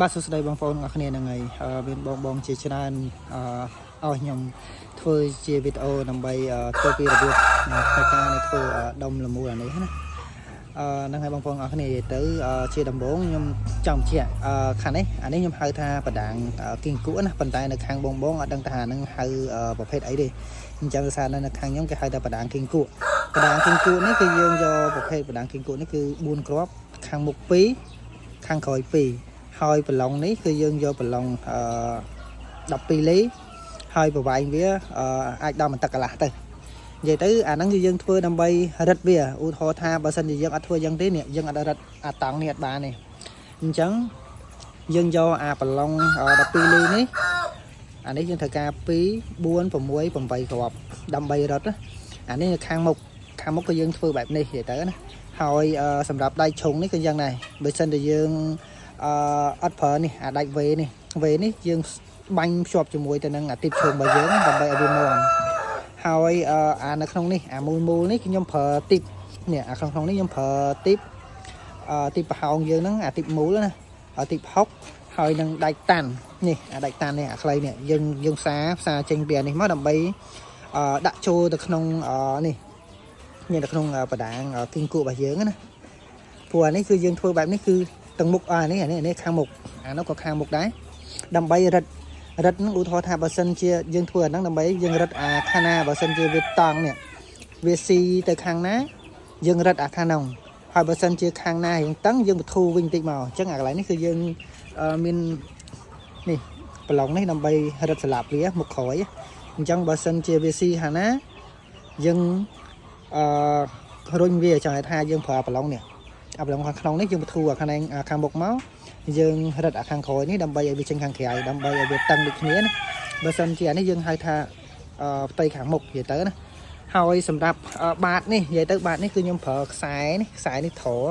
បាទសួស្តីបងប្អូនអរគ្នានឹងហើយមានបងជាច្រើនឲ្យខ្ញុំធ្វើជាវីដេអូដើម្បីធ្វើពីរបៀបនៃការធ្វើដុំលមូលអានេះណានឹងហើយបងប្អូនអរគ្នាទៅជាដំបូងខ្ញុំចង់បញ្ជាក់ខាងនេះអានេះខ្ញុំហៅថាបដាងគីងគក់ណាប៉ុន្តែនៅខាងបងអត់ដឹងថានឹងហៅប្រភេទអីទេអញ្ចឹងដោយសារនៅខាងខ្ញុំគេហៅថាបដាងគីងគក់បដាងគីងគក់នេះគឺយើងយកប្រភេទបដាងគីងគក់នេះគឺ4គ្រាប់ខាងមុខ2ខាងក្រោយ2ហើយប្រឡងនេះគឺយើងយកប្រឡង12លេហើយប្រវែងវាអាចដល់បន្ទឹកកន្លះទៅនិយាយទៅអាហ្នឹងគឺយើងធ្វើដើម្បីរឹតវាឧទាហរណ៍ថាបើសិនជាយើងអត់ធ្វើយ៉ាងទេនេះយើងអត់រឹតអាតង់នេះអត់បានទេអញ្ចឹងយើងយកអាប្រឡង12លេនេះអានេះយើងត្រូវការ2 4 6 8គ្រាប់ដើម្បីរឹតអានេះខាងមុខគឺយើងធ្វើបែបនេះនិយាយទៅណាហើយសម្រាប់ដៃឈុងនេះគឺយ៉ាងដែរបើសិនជាយើងអត់ប្រើនេះអាដាច់វេនេះយើងបាញ់ភ្ជាប់ជាមួយទៅនឹងអាទីបឈុំរបស់យើងដើម្បីឲ្យវាមាំហើយអានៅក្នុងនេះអាមូលនេះខ្ញុំប្រើទីបនេះអាក្នុងនេះខ្ញុំប្រើទីបប្រហោងយើងហ្នឹងអាទីបមូលណាទីបហុកហើយនឹងដាច់តាន់នេះអាដាច់តាន់នេះអាខ្លីនេះយើងផ្សារចេញពីអានេះមកដើម្បីដាក់ចូលទៅក្នុងនេះនៅក្នុងបដាងគីងគក់របស់យើងណាព្រោះអានេះគឺយើងធ្វើបែបនេះគឺទាំងមុខអានេះខាងមុខអានោះក៏ខាងមុខដែរដើម្បីរឹតនឹងឧទាហរណ៍ថាបើសិនជាយើងធ្វើអាហ្នឹងដើម្បីយើងរឹតអាខាងណាបើសិនជាវាតង់នេះវាស៊ីទៅខាងណាយើងរឹតអាខាងហ្នឹងហើយបើសិនជាខាងណាយើងតឹងយើងបធូរវិញបន្តិចមកអញ្ចឹងអាកន្លែងនេះគឺយើងមាននេះប្រឡងនេះដើម្បីរឹតស្លាបវាមុខក្រោយអញ្ចឹងបើសិនជាវាស៊ីខាងណាយើងរុញវាចង់ថាយើងប្រើប្រឡងនេះអាប្រឡងខាងក្នុងនេះយើងបធូរអាខាងមុខមកយើងរឹតអាខាងក្រោយនេះដើម្បីឲ្យវាចេញខាងក្រៅដើម្បីឲ្យវាតឹងដូចគ្នាណាបើសិនជាអានេះយើងហៅថាផ្ទៃខាងមុខនិយាយទៅណាហើយសម្រាប់បាតនេះនិយាយទៅបាតនេះគឺខ្ញុំប្រើខ្សែនេះធរ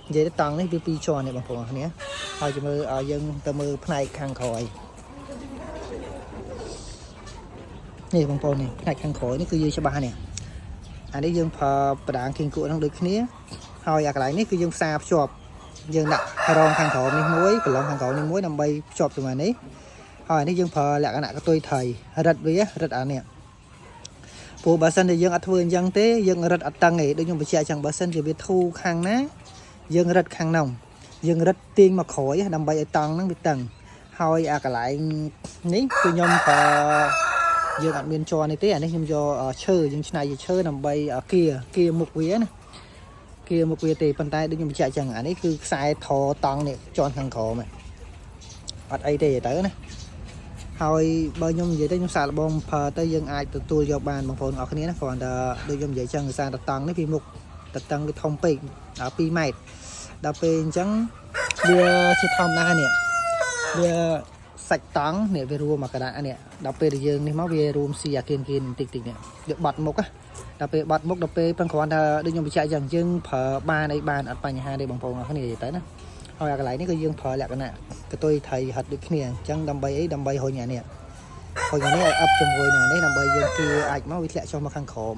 និយាយទៅតង់នេះវា2ជាន់នេះបងប្អូនគ្នាហើយជំរឿយើងទៅមើលផ្នែកខាងក្រោយនេះបងប្អូននេះផ្នែកខាងក្រោយនេះគឺយើងច្បាស់នេះអានេះយើងប្រើបដាងគីងគក់ហ្នឹងដូចគ្នាហើយអាកន្លែងនេះគឺយើងផ្សារភ្ជាប់យើងដាក់រងខាងក្រោមនេះមួយប្រឡងខាងក្រោមនេះមួយដើម្បីភ្ជាប់ជាមួយនេះហើយនេះយើងប្រើលក្ខណៈកតុយថៃរឹតអានេះព្រោះបើសិនជាយើងអត់ធ្វើអញ្ចឹងទេយើងរឹតអត់តឹងទេដូចខ្ញុំបញ្ជាក់អញ្ចឹងបើសិនជាវាធូរខាងណាយើងរឹតខាងនោះយើងរឹតទាញមកក្រោយដើម្បីឲ្យតង់ហ្នឹងវាតឹងហើយអាកន្លែងនេះគឺខ្ញុំប្រើយើងអត់មានជាន់នេះទេអានេះខ្ញុំយកឈើយើងឆ្នៃជាឈើដើម្បីគៀមុខវាណាគៀមុខវាទេប៉ុន្តែដូចខ្ញុំបញ្ជាក់អញ្ចឹងអានេះគឺខ្សែធរតង់នេះជាន់ខាងក្រោមអត់អីទេទៅណាហើយបើខ្ញុំនិយាយទៅខ្ញុំសាកល្បងប្រើទៅយើងអាចទទួលយកបានបងប្អូនអរគ្នាណាគ្រាន់តែដូចខ្ញុំនិយាយអញ្ចឹងខ្សែតង់នេះពីមុខតឹងវាធំពេកដល់2ម៉ែត្រដល់ពេលអញ្ចឹងវាជាធម្មតានេះវាសាច់តង់នេះវារួមមកកដានេះដល់ពេលយើងនេះមកវារួមស៊ីអាគៀនបន្តិចនេះវាបាត់មុខដល់ពេលបាត់មុខដល់ពេលប៉ុន្តែគ្រាន់តែដូចខ្ញុំបញ្ជាក់អញ្ចឹងយើងប្រើបានអីបានអត់បញ្ហាទេបងប្អូនអរគ្នានិយាយទៅណាហើយអាកន្លែងនេះគឺយើងប្រើលក្ខណៈកតុយថៃហិតដូចគ្នាអញ្ចឹងដើម្បីអីដើម្បីរុញអានេះឲ្យអប់ជាមួយនឹងនេះដើម្បីយើងគៀអាចមកវាធ្លាក់ចុះមកខាងក្រោម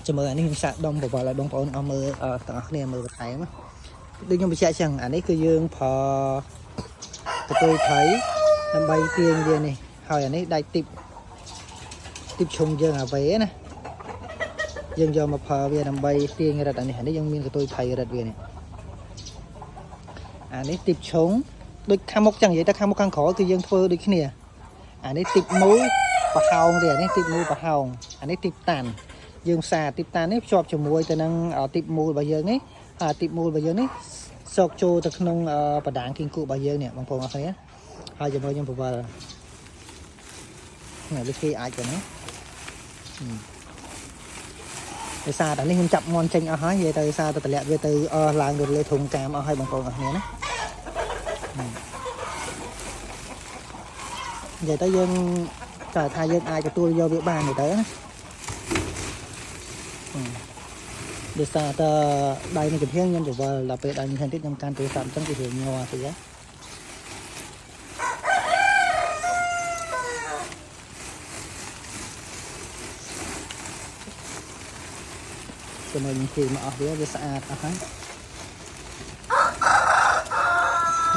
ជាមួយអានេះខ្ញុំសាកដុំបវល់ឲ្យបងប្អូនអស់មើលទាំងអស់គ្នាមើលបន្ថែមដូចខ្ញុំបញ្ជាក់អញ្ចឹងអានេះគឺយើងប្រើកតុយថៃដើម្បីទាញវានេះហើយអានេះដាច់ទីបឈុំយើងអាវេណាយើងយកមកប្រើវាដើម្បីទាញរឹតអានេះយើងមានកតុយថៃរឹតវានេះអានេះទីបឈុំដូចខាងមុខចឹងនិយាយទៅខាងមុខខាងក្រោយគឺយើងធ្វើដូចគ្នាអានេះទីបមូលប្រហោងទេអានេះទីបមូលប្រហោងអានេះទីបតាន់យើងផ្សារទីបតាន់នេះភ្ជាប់ជាមួយទៅនឹងទីបមូលរបស់យើងនេះទីបមូលរបស់យើងនេះសោកចូលទៅក្នុងបដាងគីងគក់របស់យើងនេះបងប្អូនអរគ្នាហើយជាមួយខ្ញុំបវល់នេះវាគេអាចទៅណាដោយសារតែនេះខ្ញុំចាប់មន់ចេញអស់ហើយនិយាយទៅសារទៅតម្លាក់វាទៅឡើងទៅលើធុងកាមអស់ហើយបងប្អូនអរគ្នាណានិយាយទៅយើងតែថាយើងអាចទទួលយកវាបានទៅណាដោយសារតែដៃនេះចំហៀងខ្ញុំបវល់ដល់ពេលដៃនេះទៀតខ្ញុំកាន់ទូរស័ព្ទអញ្ចឹងគឺរឿងញ័រទៅណាជាមួយនឹងគេមកអស់វាស្អាតអស់ហើយ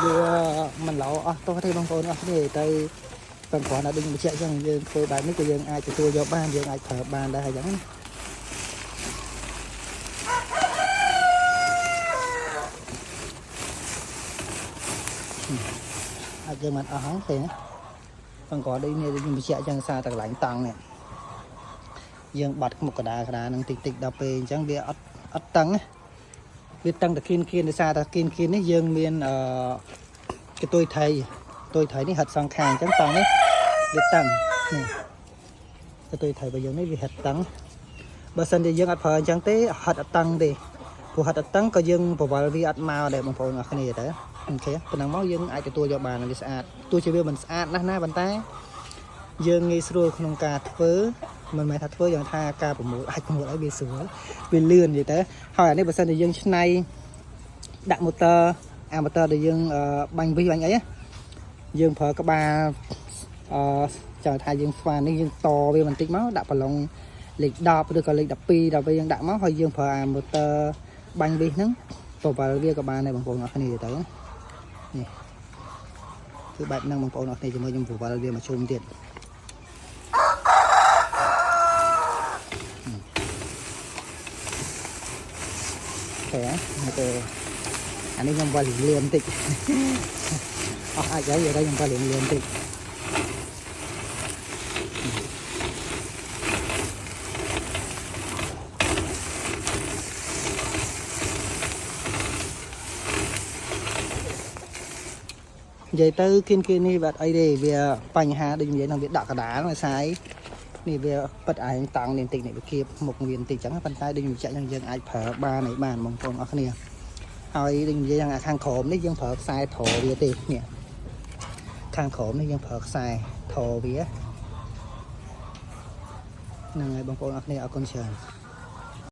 vừa mình lỗ tôi thấy băng phôn đây tay phần quả là đừng chạy cho dương thôi bài mấy cái dương ai cho tôi vô ban dương ai thở ban đây hay giống ai chơi mặt hóng thì phần quả đây này đừng chạy chân xa tạc lạnh tăng này dương bật một cái đá năng tịch tịch đập về chẳng bị ắt tăng biết tăng được kiên kiên để xa ta kiên kiên ấy dương miền cái tôi thấy đi hạt sang khang chẳng tăng ấy biết tăng này cái tôi thấy bây giờ mấy bị hạt tăng bữa sân thì dương ắt phơi chẳng té hạt tăng đi của hạt tăng có dương của vào vi ắt màu để bằng phổi là cái này đấy ok phần năng máu dương ai cho tôi cho bàn là sạch tôi chỉ biết mình sạch na bàn tay dương nghe rồi không cả thứ mình mày thật với dạng tha ca của một ai bị sửa bị lươn gì thế hỏi đây bữa sau thì dương này đặt motor motor thì dương banh với anh ấy dương phở các ba chờ thay dương pha nên dương to vì mình tích máu đặt vào lòng lịch đọc được còn lịch đập pi đập với dương đặt máu hơi dương phở motor banh với nắng tổ vào bia các bạn này bằng phổ nó này tới nè thứ bạn năng bằng phổ nó này chỉ mới dùng vụ vào bia mà chung tiền khẽ anh ấy nhầm vào liền tịch ai cái gì đây nhầm vào liền tịch vậy tới kiên đi bạn ấy để về bánh hà đừng vậy nó bị đạc cả đá là sai này về bật ai tăng liền tịch này kia một viên tịch chẳng bàn tay đừng chạy dân ai phở ba này bàn bằng con ở này hỏi đừng vậy rằng khang khổm đấy dân phở sai thổ về tịch nè khang khổm đấy dân phở sai thổ về này bằng con ở này ở con trời